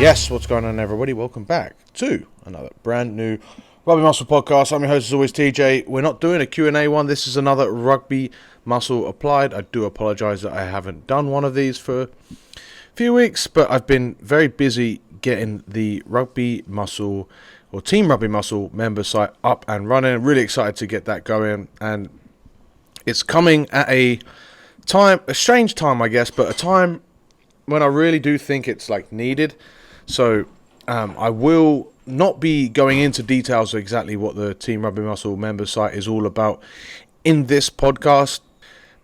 Yes, what's going on, everybody? Welcome back to another brand new Rugby Muscle podcast. I'm your host, as always, TJ. We're not doing a Q&A one. This is another Rugby Muscle Applied. I do apologise that I haven't done one of these for a few weeks, but I've been very busy getting the Rugby Muscle or Team Rugby Muscle member site up and running. Really excited to get that going, and it's coming at a strange time, I guess, but a time when I really do think it's needed. So I will not be going into details of exactly what the Team Rugby Muscle member site is all about in this podcast,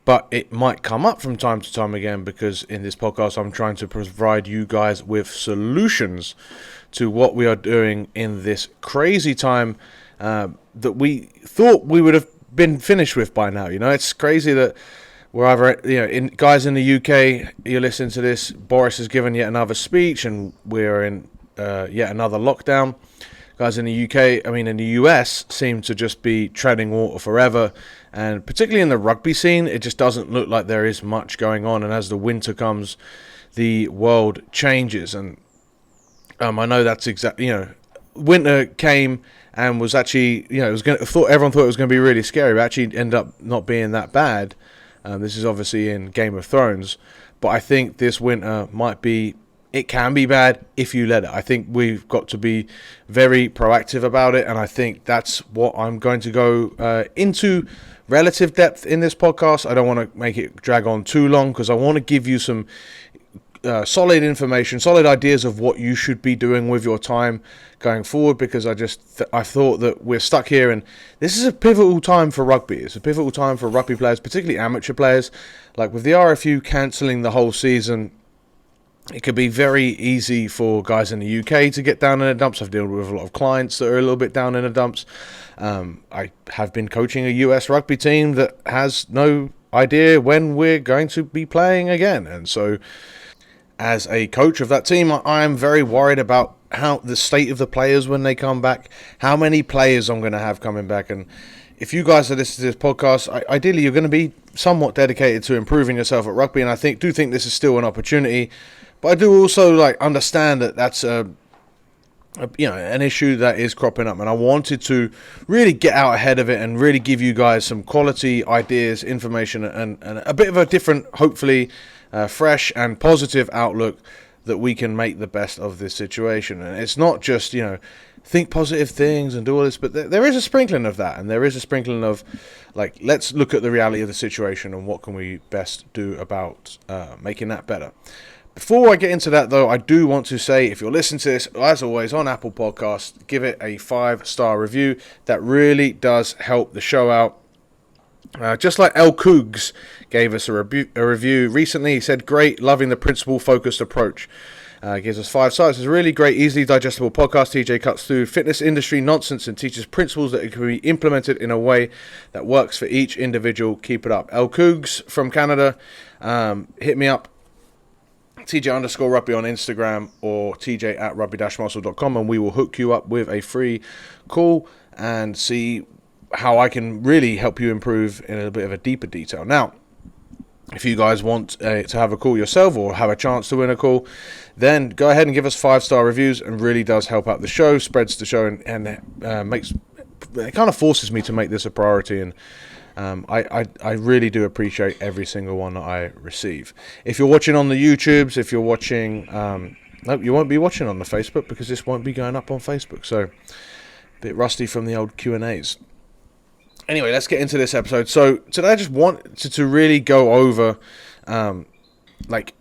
but it might come up from time to time again, because in this podcast I'm trying to provide you guys with solutions to what we are doing in this crazy time that we thought we would have been finished with by now. You know, it's crazy that we're either, guys in the UK, you're listening to this, Boris has given yet another speech and we're in yet another lockdown. Guys in the UK, in the US, seem to just be treading water forever. And particularly in the rugby scene, it just doesn't look like there is much going on. And as the winter comes, the world changes. And I know that's exactly, winter came and was actually, everyone thought it was going to be really scary, but actually ended up not being that bad. This is obviously in Game of Thrones, but I think this winter it can be bad if you let it. I think we've got to be very proactive about it, and I think that's what I'm going to go into relative depth in this podcast. I don't want to make it drag on too long, because I want to give you some solid information, solid ideas of what you should be doing with your time going forward, because I thought that we're stuck here, and this is a pivotal time for rugby. It's a pivotal time for rugby players, particularly amateur players. Like with the RFU cancelling the whole season, it could be very easy for guys in the UK to get down in the dumps. I've dealt with a lot of clients that are a little bit down in the dumps. I have been coaching a US rugby team that has no idea when we're going to be playing again, and so as a coach of that team, I am very worried about how the state of the players when they come back, how many players I'm going to have coming back. And if you guys are listening to this podcast, ideally you're going to be somewhat dedicated to improving yourself at rugby, and I do think this is still an opportunity. But I do also understand that that's an issue that is cropping up, and I wanted to really get out ahead of it and really give you guys some quality ideas, information, and a bit of a different, hopefully fresh and positive outlook that we can make the best of this situation. And it's not just, think positive things and do all this, but there is a sprinkling of that, and there is a sprinkling of, let's look at the reality of the situation and what can we best do about making that better. Before I get into that, though, I do want to say, if you're listening to this, as always, on Apple Podcasts, give it a 5-star review. That really does help the show out. Just like El Cougs gave us a review recently. He said, great, loving the principle-focused approach. Gives us 5 stars. It's a really great, easily digestible podcast. TJ cuts through fitness industry nonsense and teaches principles that can be implemented in a way that works for each individual. Keep it up. El Cougs from Canada, hit me up. TJ_rugby on Instagram, or TJ at rugby-muscle.com, and we will hook you up with a free call and see how I can really help you improve in a bit of a deeper detail. Now, if you guys want to have a call yourself or have a chance to win a call, then go ahead and give us 5-star reviews, and really does help out the show, spreads the show, and makes it kind of forces me to make this a priority. And I really do appreciate every single one that I receive. If you're watching on the YouTubes, if you're watching, no, you won't be watching on the Facebook, because this won't be going up on Facebook. So, a bit rusty from the old Q&As. Anyway, let's get into this episode. So today I just wanted to really go over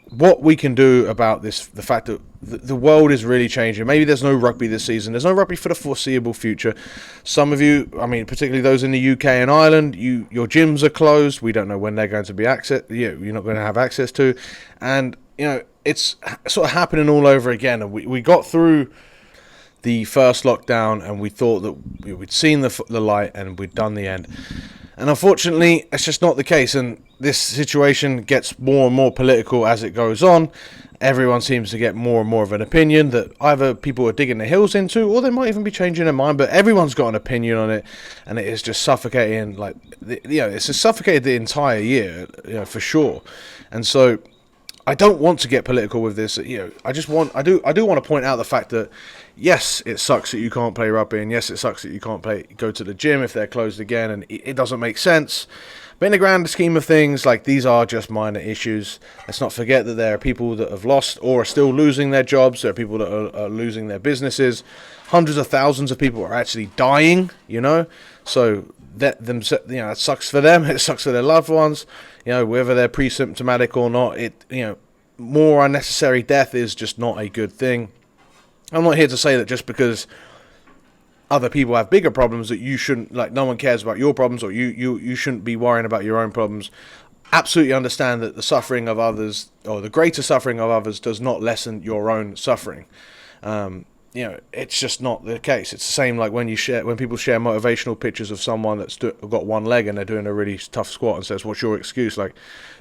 what we can do about this, the fact that the world is really changing. Maybe there's no rugby this season. There's no rugby for the foreseeable future. Some of you, particularly those in the UK and Ireland, your gyms are closed. We don't know when they're going to be you're not going to have access to. And, it's sort of happening all over again. And we got through the first lockdown, and we thought that we'd seen the light and we'd done the end. And unfortunately, it's just not the case. And this situation gets more and more political as it goes on. Everyone seems to get more and more of an opinion that either people are digging their heels into, or they might even be changing their mind. But everyone's got an opinion on it, and it is just suffocating. It's just suffocated the entire year, for sure. And so I don't want to get political with this. I do want to point out the fact that yes, it sucks that you can't play rugby, and yes, it sucks that you can't go to the gym if they're closed again, and it doesn't make sense. But in the grand scheme of things, like, these are just minor issues. Let's not forget that there are people that have lost or are still losing their jobs. There are people that are losing their businesses. Hundreds of thousands of people are actually dying. So it sucks for them. It sucks for their loved ones. Whether they're pre-symptomatic or not, more unnecessary death is just not a good thing. I'm not here to say that just because other people have bigger problems that you shouldn't, no one cares about your problems, or you shouldn't be worrying about your own problems. Absolutely understand that the suffering of others, or the greater suffering of others, does not lessen your own suffering. It's just not the case. It's the same like when people share motivational pictures of someone that's got one leg and they're doing a really tough squat and says, "What's your excuse?" Like,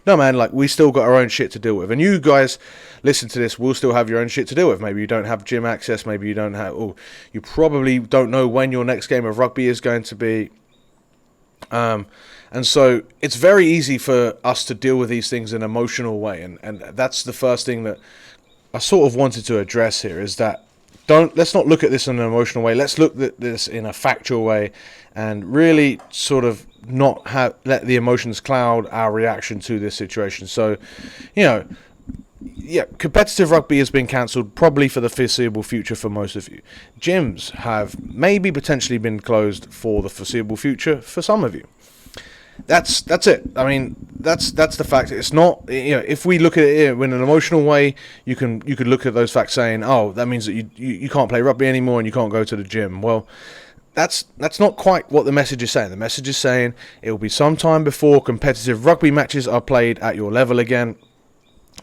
no, man, we still got our own shit to deal with. And you guys listen to this will still have your own shit to deal with. Maybe you don't have gym access. Maybe you don't have, or you probably don't know when your next game of rugby is going to be. And so it's very easy for us to deal with these things in an emotional way. And that's the first thing that I sort of wanted to address here, is that let's not look at this in an emotional way. Let's look at this in a factual way, and really sort of not let the emotions cloud our reaction to this situation. So, competitive rugby has been cancelled probably for the foreseeable future for most of you. Gyms have maybe potentially been closed for the foreseeable future for some of you. That's it. I mean, that's the fact. It's not, if we look at it in an emotional way, you could look at those facts saying, oh, that means that you can't play rugby anymore and you can't go to the gym. Well, that's not quite what the message is saying. The message is saying it will be some time before competitive rugby matches are played at your level again.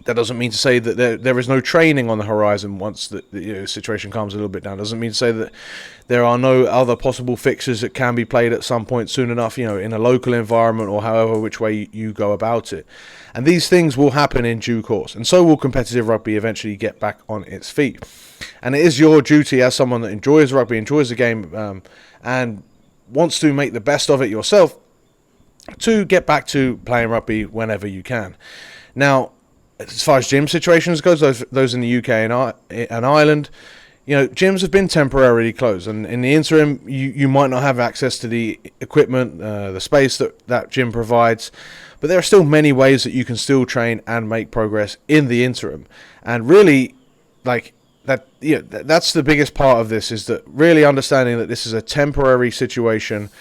That doesn't mean to say that there is no training on the horizon once the situation calms a little bit down. Doesn't mean to say that there are no other possible fixtures that can be played at some point soon enough, in a local environment, or however which way you go about it. And these things will happen in due course. And so will competitive rugby eventually get back on its feet. And it is your duty as someone that enjoys rugby, enjoys the game, and wants to make the best of it yourself, to get back to playing rugby whenever you can. Now, as far as gym situations goes, those in the UK and Ireland, gyms have been temporarily closed, and in the interim, you might not have access to the equipment, the space that gym provides, but there are still many ways that you can still train and make progress in the interim. And really, that's the biggest part of this, is that really understanding that this is a temporary situation,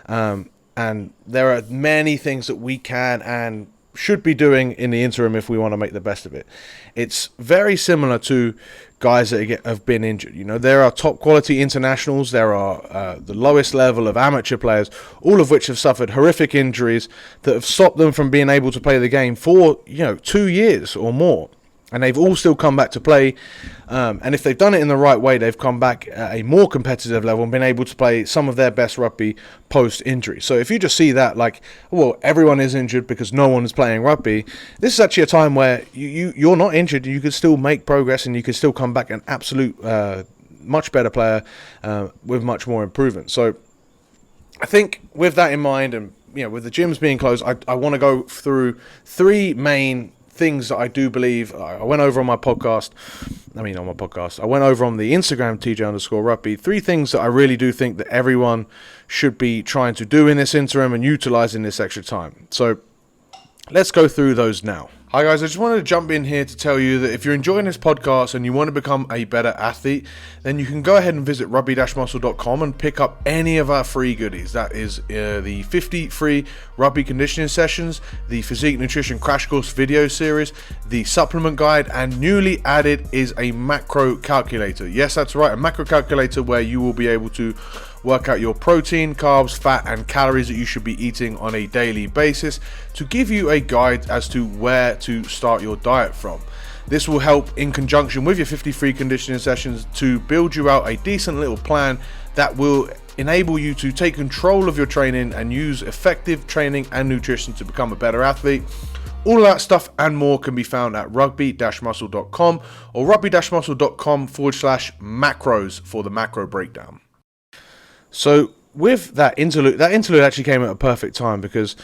and there are many things that we can and should be doing in the interim if we want to make the best of it. It's very similar to guys that have been injured. There are top quality internationals, there are the lowest level of amateur players, all of which have suffered horrific injuries that have stopped them from being able to play the game for 2 years or more. And they've all still come back to play. And if they've done it in the right way, they've come back at a more competitive level and been able to play some of their best rugby post-injury. So if you just see that, everyone is injured because no one is playing rugby, this is actually a time where you're not injured. You could still make progress, and you could still come back an absolute much better player with much more improvement. So I think with that in mind, and with the gyms being closed, I want to go through three main things that I do believe. I went over on my podcast. I went over on the Instagram, TJ_rugby. Three things that I really do think that everyone should be trying to do in this interim and utilizing this extra time. So let's go through those now. Hi guys, I just wanted to jump in here to tell you that if you're enjoying this podcast and you want to become a better athlete, then you can go ahead and visit rugby-muscle.com and pick up any of our free goodies. That is the 50 free rugby conditioning sessions, the physique nutrition crash course video series, the supplement guide, and newly added is a macro calculator. Yes, that's right, a macro calculator where you will be able to work out your protein, carbs, fat, and calories that you should be eating on a daily basis to give you a guide as to where to start your diet from. This will help in conjunction with your 50 free conditioning sessions to build you out a decent little plan that will enable you to take control of your training and use effective training and nutrition to become a better athlete. All of that stuff and more can be found at rugby-muscle.com or rugby-muscle.com/macros for the macro breakdown. So with that interlude actually came at a perfect time, because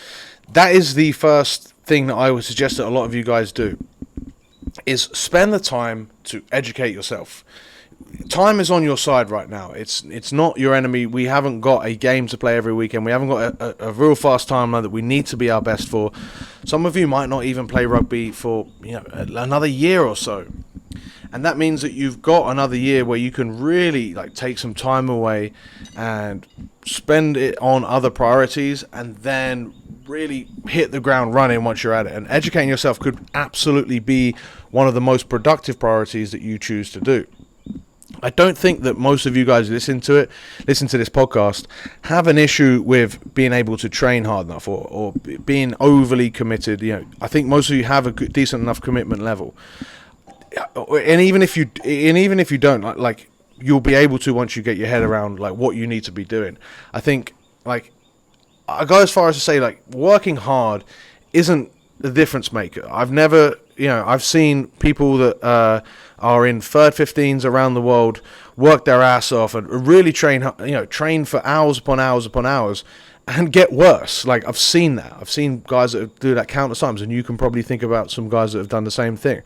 that is the first thing that I would suggest that a lot of you guys do. is spend the time to educate yourself. Time is on your side right now. It's not your enemy. We haven't got a game to play every weekend. We haven't got a real fast timeline that we need to be our best for. Some of you might not even play rugby for another year or so, and that means that you've got another year where you can really take some time away and spend it on other priorities, and then really hit the ground running once you're at it. And educating yourself could absolutely be one of the most productive priorities that you choose to do. I don't think that most of you guys listen to this podcast, have an issue with being able to train hard enough or being overly committed. I think most of you have a good, decent enough commitment level, and even if you don't, you'll be able to once you get your head around what you need to be doing. I think I go as far as to say working hard isn't the difference maker. I've seen people that are in third 15s around the world work their ass off and really train for hours upon hours upon hours and get worse. I've seen that. I've seen guys that do that countless times, and you can probably think about some guys that have done the same thing.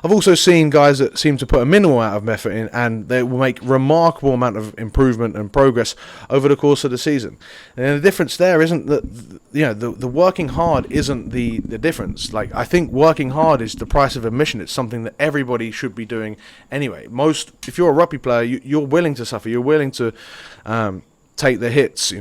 I've also seen guys that seem to put a minimal amount of effort in, and they will make remarkable amount of improvement and progress over the course of the season. And the difference there isn't that the working hard isn't the difference. I think working hard is the price of admission. It's something that everybody should be doing anyway. If you're a rugby player, you're willing to suffer. You're willing to take the hits.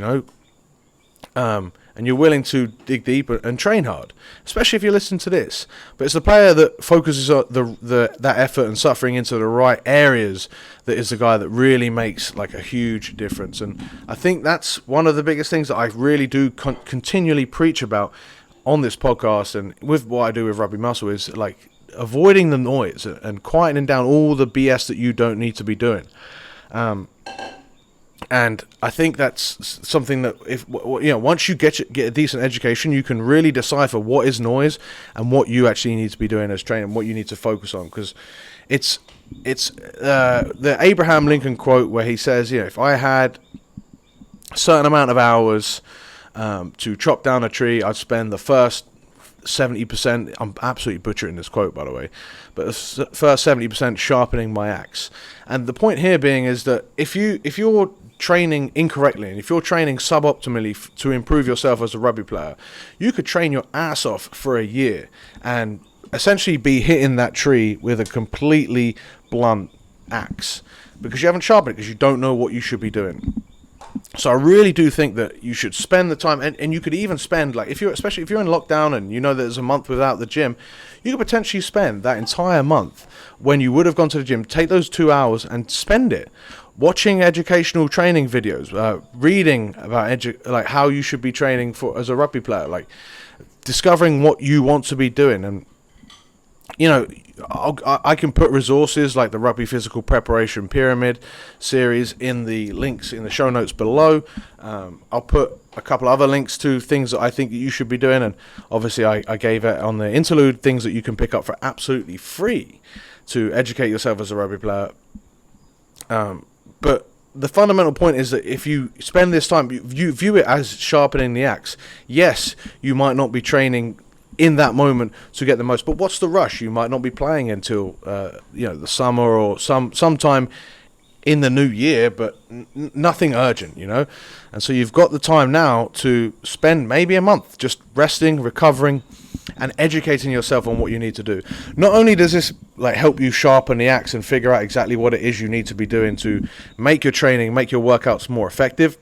And you're willing to dig deep and train hard, especially if you listen to this. But it's the player that focuses on that effort and suffering into the right areas that is the guy that really makes a huge difference. And I think that's one of the biggest things that I really do continually preach about on this podcast and with what I do with Rugby Muscle is avoiding the noise and quietening down all the BS that you don't need to be doing. And I think that's something that once you get a decent education, you can really decipher what is noise and what you actually need to be doing as training, what you need to focus on. Because it's the Abraham Lincoln quote where he says, if I had a certain amount of hours to chop down a tree, I'd spend the first 70%. I'm absolutely butchering this quote, by the way, but the first 70% sharpening my axe. And the point here being is that if you're training incorrectly and if you're training suboptimally to improve yourself as a rugby player, you could train your ass off for a year and essentially be hitting that tree with a completely blunt axe because you haven't sharpened it, because you don't know what you should be doing. So I really do think that you should spend the time, and you could even spend, especially if you're in lockdown and you know there's a month without the gym, you could potentially spend that entire month when you would have gone to the gym, take those 2 hours and spend it watching educational training videos, reading about how you should be training as a rugby player, discovering what you want to be doing. And I can put resources like the Rugby Physical Preparation Pyramid series in the links in the show notes below. I'll put a couple other links to things that I think that you should be doing, and obviously I gave it on the interlude things that you can pick up for absolutely free to educate yourself as a rugby player. But the fundamental point is that if you spend this time, you view it as sharpening the axe. Yes, you might not be training in that moment to get the most, but what's the rush? You might not be playing until the summer or sometime in the new year, but nothing urgent, and so you've got the time now to spend maybe a month just resting, recovering, and educating yourself on what you need to do. Not only does this help you sharpen the axe and figure out exactly what it is you need to be doing to make your training, make your workouts more effective,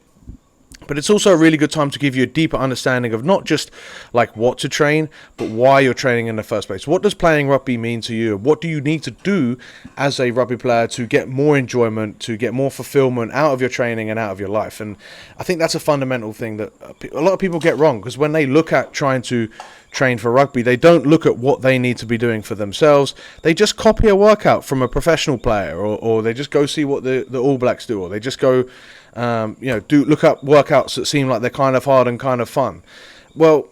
but it's also a really good time to give you a deeper understanding of not just what to train, but why you're training in the first place. What does playing rugby mean to you? What do you need to do as a rugby player to get more enjoyment, to get more fulfillment out of your training and out of your life? And I think that's a fundamental thing that a lot of people get wrong, because when they look at trying to train for rugby, they don't look at what they need to be doing for themselves. They just copy a workout from a professional player, or they just go see what the All Blacks do, or they just go look up workouts that seem like they're kind of hard and kind of fun. Well,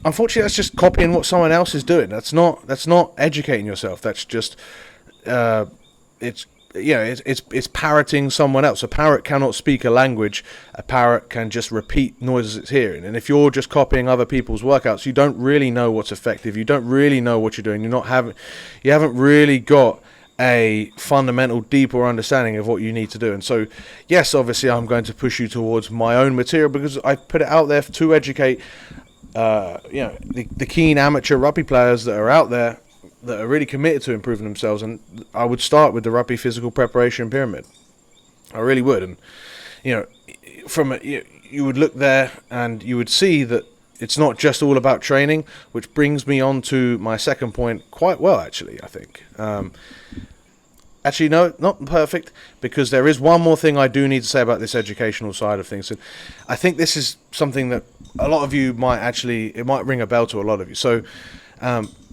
unfortunately, that's just copying what someone else is doing. That's not educating yourself. That's just it's it's parroting someone else. A parrot cannot speak a language. A parrot can just repeat noises it's hearing. And if you're just copying other people's workouts, you don't really know what's effective. You don't really know what you're doing. You haven't really got a fundamental, deeper understanding of what you need to do. And so, yes, obviously, I'm going to push you towards my own material because I put it out there to educate, the keen amateur rugby players that are out there that are really committed to improving themselves. And I would start with the Rugby Physical Preparation Pyramid. I really would. And, you would look there and you would see that it's not just all about training, which brings me on to my second point quite well, actually, I think. Actually, no, not perfect, because there is one more thing I do need to say about this educational side of things. And I think this is something that a lot of you it might ring a bell to a lot of you. So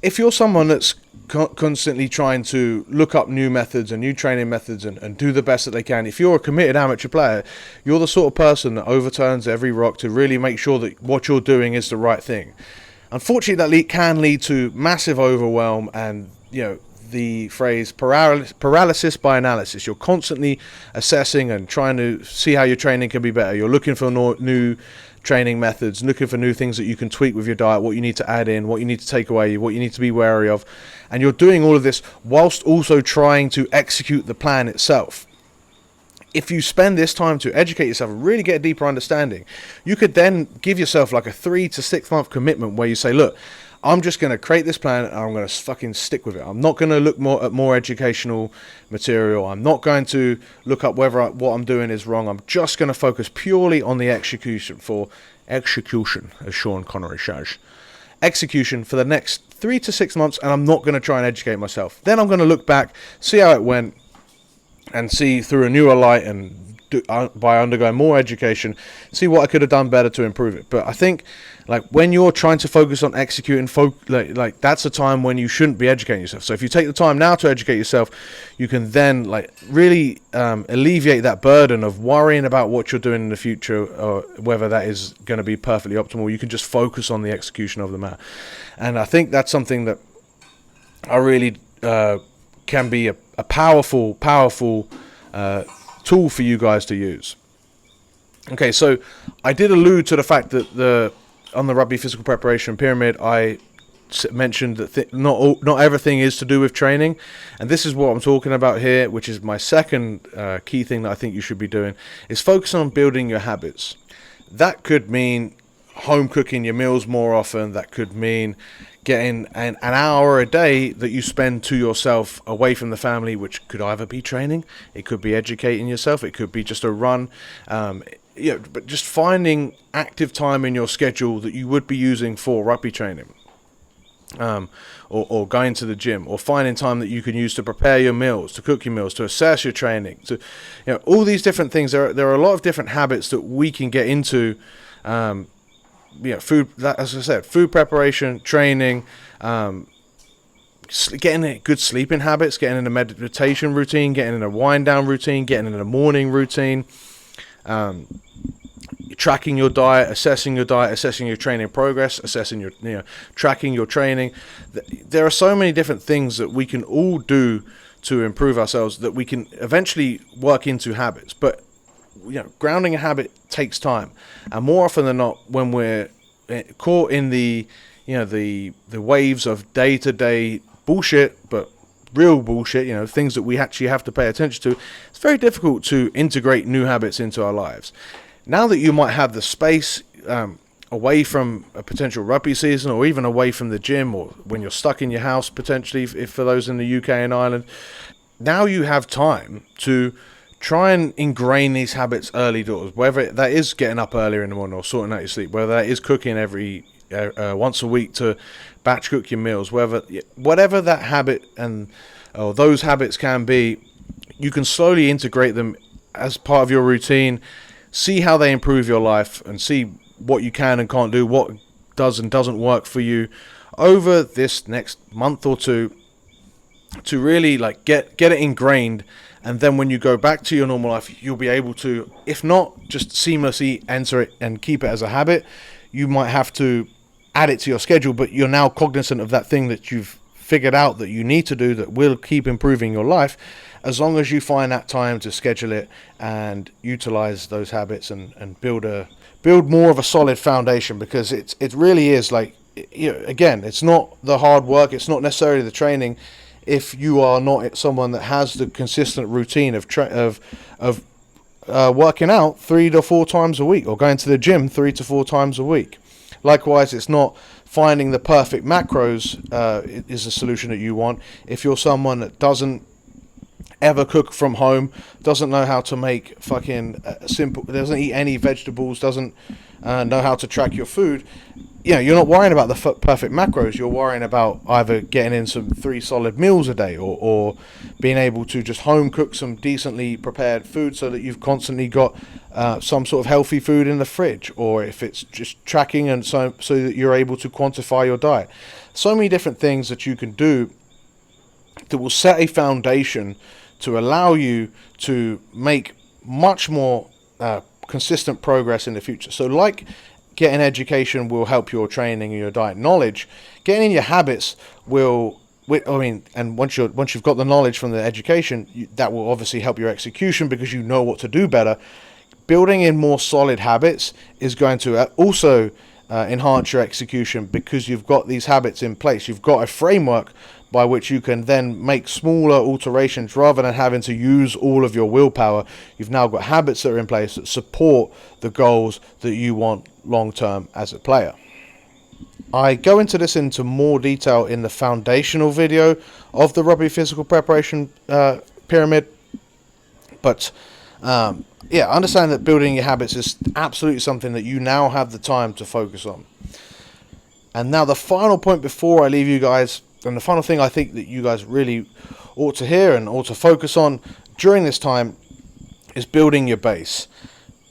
if you're someone that's constantly trying to look up new methods and new training methods and do the best that they can, if you're a committed amateur player, you're the sort of person that overturns every rock to really make sure that what you're doing is the right thing. Unfortunately, that can lead to massive overwhelm and, the phrase paralysis by analysis. You're constantly assessing and trying to see how your training can be better. You're looking for new training methods, looking for new things that you can tweak with your diet, what you need to add in, what you need to take away, what you need to be wary of. And you're doing all of this whilst also trying to execute the plan itself. If you spend this time to educate yourself and really get a deeper understanding, you could then give yourself like a 3 to 6 month commitment where you say, look, I'm just going to create this plan and I'm going to fucking stick with it. I'm not going to look at more educational material. I'm not going to look up whether what I'm doing is wrong. I'm just going to focus purely on the execution, as Sean Connery says. Execution for the next 3 to 6 months, and I'm not going to try and educate myself. Then I'm going to look back, see how it went, and see through a newer light and by undergoing more education, see what I could have done better to improve it. But I think, like, when you're trying to focus on executing, like that's a time when you shouldn't be educating yourself. So if you take the time now to educate yourself, you can then really alleviate that burden of worrying about what you're doing in the future or whether that is going to be perfectly optimal. You can just focus on the execution of the matter. And I think that's something that I really can be a powerful tool for you guys to use. Okay, so I did allude to the fact that on the Rugby Physical Preparation Pyramid, I mentioned that not everything is to do with training, and this is what I'm talking about here, which is my second key thing that I think you should be doing, is focusing on building your habits. That could mean home cooking your meals more often. That could mean getting an hour a day that you spend to yourself away from the family, which could either be training, it could be educating yourself, it could be just a run, but just finding active time in your schedule that you would be using for rugby training, or going to the gym, or finding time that you can use to prepare your meals, to cook your meals, to assess your training, to all these different things. There are a lot of different habits that we can get into. Food, as I said, food preparation, training, getting in good sleeping habits, getting in a meditation routine, getting in a wind down routine, getting in a morning routine, tracking your diet, assessing your training progress, tracking your training. There are so many different things that we can all do to improve ourselves that we can eventually work into habits. But grounding a habit takes time, and more often than not, when we're caught in the waves of day-to-day bullshit, but real bullshit, things that we actually have to pay attention to, it's very difficult to integrate new habits into our lives. Now that you might have the space away from a potential rugby season, or even away from the gym, or when you're stuck in your house potentially, if for those in the UK and Ireland, now you have time to try and ingrain these habits early doors, whether that is getting up earlier in the morning or sorting out your sleep, whether that is cooking every once a week to batch cook your meals, whatever that habit or those habits can be, you can slowly integrate them as part of your routine, see how they improve your life, and see what you can and can't do, what does and doesn't work for you over this next month or two, to really get it ingrained. And then when you go back to your normal life, you'll be able to, if not just seamlessly enter it and keep it as a habit, you might have to add it to your schedule, but you're now cognizant of that thing that you've figured out that you need to do that will keep improving your life, as long as you find that time to schedule it and utilize those habits and build more of a solid foundation. Because it really is like, again, it's not the hard work, it's not necessarily the training. If you are not someone that has the consistent routine of working out 3 to 4 times a week, or going to the gym 3 to 4 times a week. Likewise, it's not finding the perfect macros is the solution that you want. If you're someone that doesn't ever cook from home, doesn't know how to make fucking simple, doesn't eat any vegetables, doesn't know how to track your food, you're not worrying about the perfect macros. You're worrying about either getting in some 3 solid meals a day, or being able to just home cook some decently prepared food so that you've constantly got some sort of healthy food in the fridge, or if it's just tracking and so that you're able to quantify your diet. So many different things that you can do that will set a foundation to allow you to make much more consistent progress in the future. So like getting education will help your training and your diet knowledge, getting in your habits will, and once you've got the knowledge from the education, that will obviously help your execution because you know what to do better. Building in more solid habits is going to also enhance your execution, because you've got these habits in place. You've got a framework by which you can then make smaller alterations rather than having to use all of your willpower. You've now got habits that are in place that support the goals that you want long term as a player. I go into this into more detail in the foundational video of the Rugby physical preparation pyramid, but understand that building your habits is absolutely something that you now have the time to focus on. And now the final point before I leave you guys, and the final thing I think that you guys really ought to hear and ought to focus on during this time, is building your base.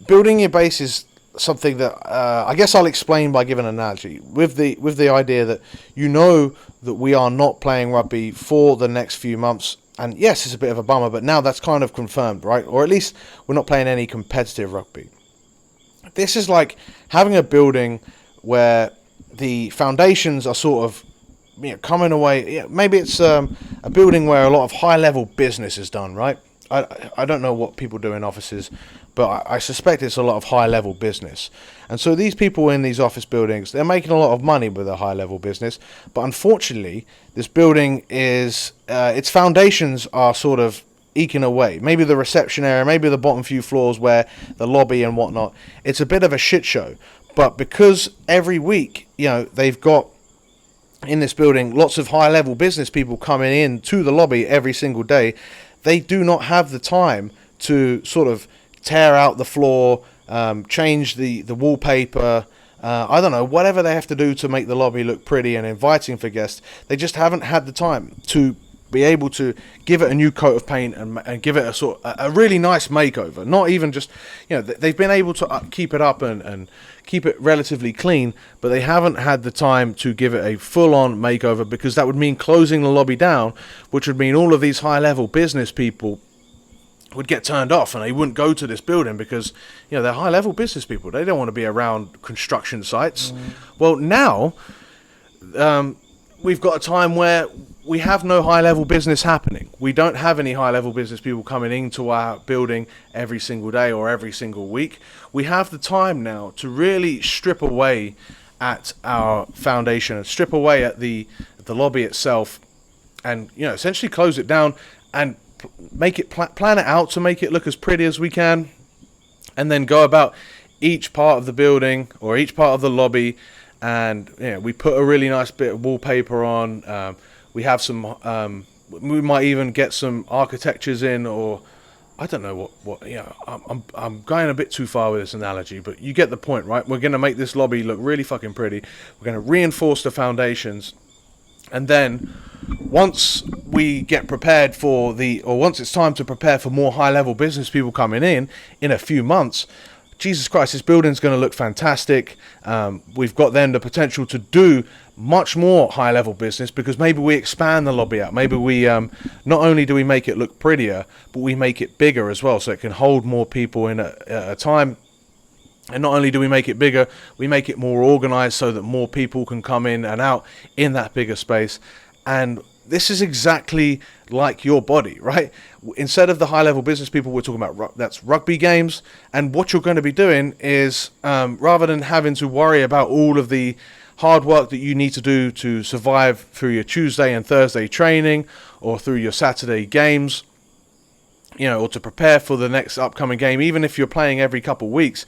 Building your base is something that I guess I'll explain by giving an analogy with the idea that that we are not playing rugby for the next few months. And yes, it's a bit of a bummer, but now that's kind of confirmed, right? Or at least we're not playing any competitive rugby. This is like having a building where the foundations are sort of coming away. Maybe it's a building where a lot of high-level business is done, right? I don't know what people do in offices, but I suspect it's a lot of high-level business. And so these people in these office buildings, they're making a lot of money with their high-level business. But unfortunately, this building is, its foundations are sort of eking away. Maybe the reception area, maybe the bottom few floors where the lobby and whatnot. It's a bit of a shit show. But because every week, they've got in this building lots of high-level business people coming in to the lobby every single day, they do not have the time to sort of tear out the floor, change the wallpaper, I don't know, whatever they have to do to make the lobby look pretty and inviting for guests. They just haven't had the time to be able to give it a new coat of paint and give it a really nice makeover. Not even just, they've been able to keep it up and keep it relatively clean, but they haven't had the time to give it a full-on makeover, because that would mean closing the lobby down, which would mean all of these high-level business people would get turned off and they wouldn't go to this building because, they're high-level business people. They don't want to be around construction sites. Well, now we've got a time where we have no high-level business happening. We don't have any high-level business people coming into our building every single day or every single week. We have the time now to really strip away at our foundation and strip away at the lobby itself, and essentially close it down and make it plan it out to make it look as pretty as we can, and then go about each part of the building or each part of the lobby, and we put a really nice bit of wallpaper on. We have some, we might even get some architectures in, or I don't know what I'm going a bit too far with this analogy, but you get the point, right? We're going to make this lobby look really fucking pretty. We're going to reinforce the foundations. And then once we get prepared once it's time to prepare for more high-level business people coming in a few months, Jesus Christ, this building's going to look fantastic. We've got then the potential to do much more high-level business, because maybe we expand the lobby out. Maybe we, not only do we make it look prettier, but we make it bigger as well, so it can hold more people in at a time. And not only do we make it bigger, we make it more organized so that more people can come in and out in that bigger space. And this is exactly like your body, right? Instead of the high-level business people, we're talking about that's rugby games. And what you're going to be doing is, rather than having to worry about all of the hard work that you need to do to survive through your Tuesday and Thursday training or through your Saturday games, or to prepare for the next upcoming game, even if you're playing every couple of weeks,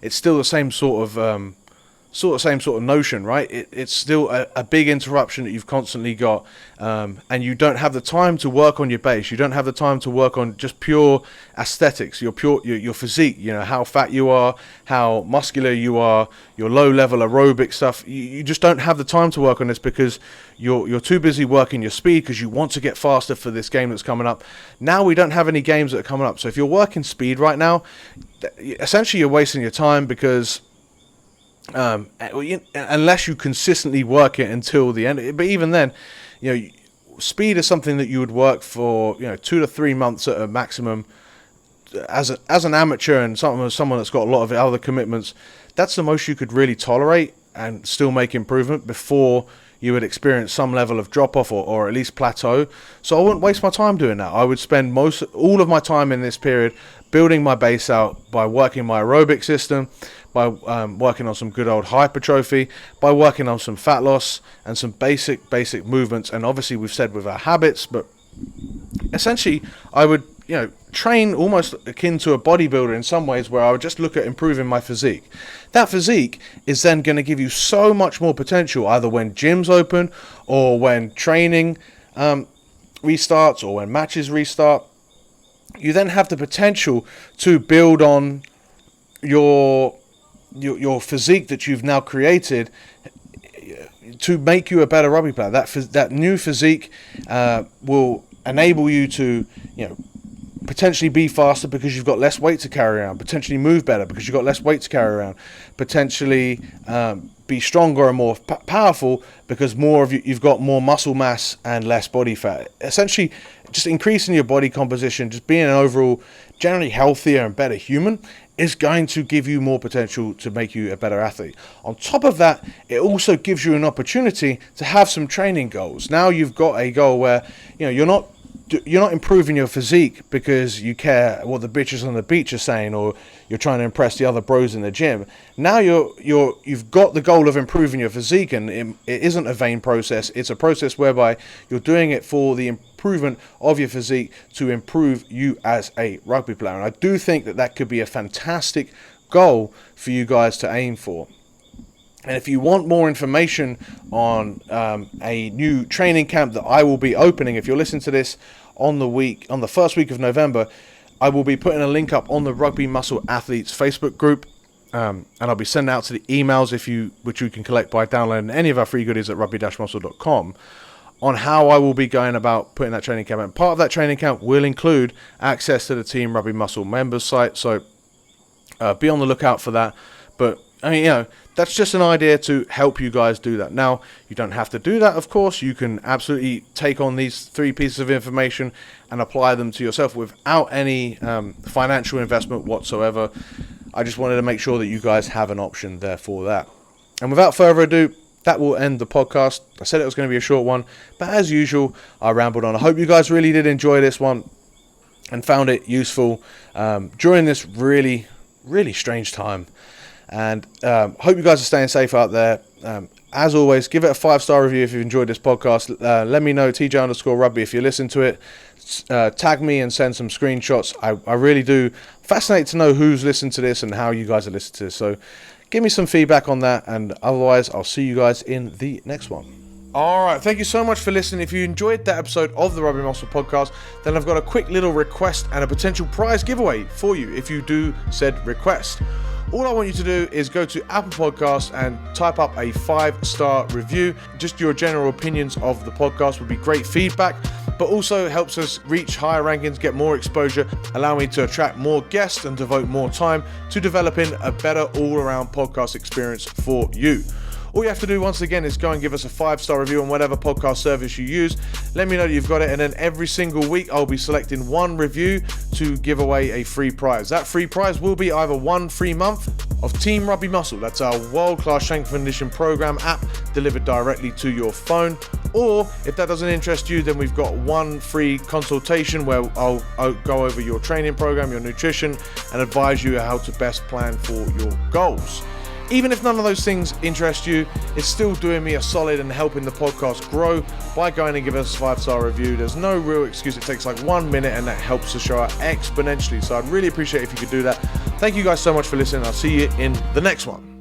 it's still the same sort of notion, right? It's still a big interruption that you've constantly got, and you don't have the time to work on your base. You don't have the time to work on just pure aesthetics, your physique, how fat you are, how muscular you are, your low level aerobic stuff. You just don't have the time to work on this because you're too busy working your speed because you want to get faster for this game that's coming up. Now we don't have any games that are coming up. So if you're working speed right now, essentially you're wasting your time because unless you consistently work it until the end. But even then, speed is something that you would work for 2 to 3 months at a maximum as an amateur and someone that's got a lot of other commitments. That's the most you could really tolerate and still make improvement before you would experience some level of drop off or at least plateau. So I wouldn't waste my time doing that. I would spend all of my time in this period building my base out by working my aerobic system, by working on some good old hypertrophy, by working on some fat loss and some basic movements. And obviously we've said with our habits, but essentially I would train almost akin to a bodybuilder in some ways, where I would just look at improving my physique. That physique is then going to give you so much more potential, either when gyms open or when training restarts or when matches restart. You then have the potential to build on your physique that you've now created to make you a better rugby player. That new physique will enable you to potentially be faster because you've got less weight to carry around, potentially move better because you've got less weight to carry around, potentially be stronger and more powerful because you've got more muscle mass and less body fat. Essentially, just increasing your body composition, just being an overall generally healthier and better human is going to give you more potential to make you a better athlete. On top of that, it also gives you an opportunity to have some training goals. Now you've got a goal where you're not improving your physique because you care what the bitches on the beach are saying or you're trying to impress the other bros in the gym. Now you've got the goal of improving your physique, and it isn't a vain process. It's a process whereby you're doing it for the improvement of your physique to improve you as a rugby player. And I do think that could be a fantastic goal for you guys to aim for. And if you want more information on a new training camp that I will be opening, if you're listening to this on the first week of November, I will be putting a link up on the Rugby Muscle Athletes Facebook group, and I'll be sending out to the emails which you can collect by downloading any of our free goodies at rugby-muscle.com, on how I will be going about putting that training camp. And part of that training camp will include access to the Team Rugby Muscle members site, so be on the lookout for that. But that's just an idea to help you guys do that. Now, you don't have to do that, of course. You can absolutely take on these 3 pieces of information and apply them to yourself without any financial investment whatsoever. I just wanted to make sure that you guys have an option there for that. And without further ado, that will end the podcast. I said it was going to be a short one, but as usual, I rambled on. I hope you guys really did enjoy this one and found it useful during this really, really strange time. And hope you guys are staying safe out there. As always, give it a 5-star review if you've enjoyed this podcast. Let me know, TJ_Rugby, if you listen to it. Tag me and send some screenshots. I really do. Fascinated to know who's listened to this and how you guys are listening to this. So give me some feedback on that. And otherwise, I'll see you guys in the next one. Alright, thank you so much for listening. If you enjoyed that episode of the Rugby Muscle Podcast, then I've got a quick little request and a potential prize giveaway for you if you do said request. All I want you to do is go to Apple Podcasts and type up a 5-star review. Just your general opinions of the podcast would be great feedback, but also helps us reach higher rankings, get more exposure, allow me to attract more guests and devote more time to developing a better all-around podcast experience for you. All you have to do, once again, is go and give us a 5-star review on whatever podcast service you use. Let me know that you've got it, and then every single week I'll be selecting one review to give away a free prize. That free prize will be either 1 free month of Team Rugby Muscle. That's our world-class strength and conditioning program app delivered directly to your phone, Or if that doesn't interest you, then we've got one free consultation where I'll go over your training program, your nutrition, and advise you how to best plan for your goals. Even if none of those things interest you, it's still doing me a solid and helping the podcast grow by going and giving us a 5-star review. There's no real excuse. It takes like 1 minute and that helps the show out exponentially. So I'd really appreciate if you could do that. Thank you guys so much for listening. I'll see you in the next one.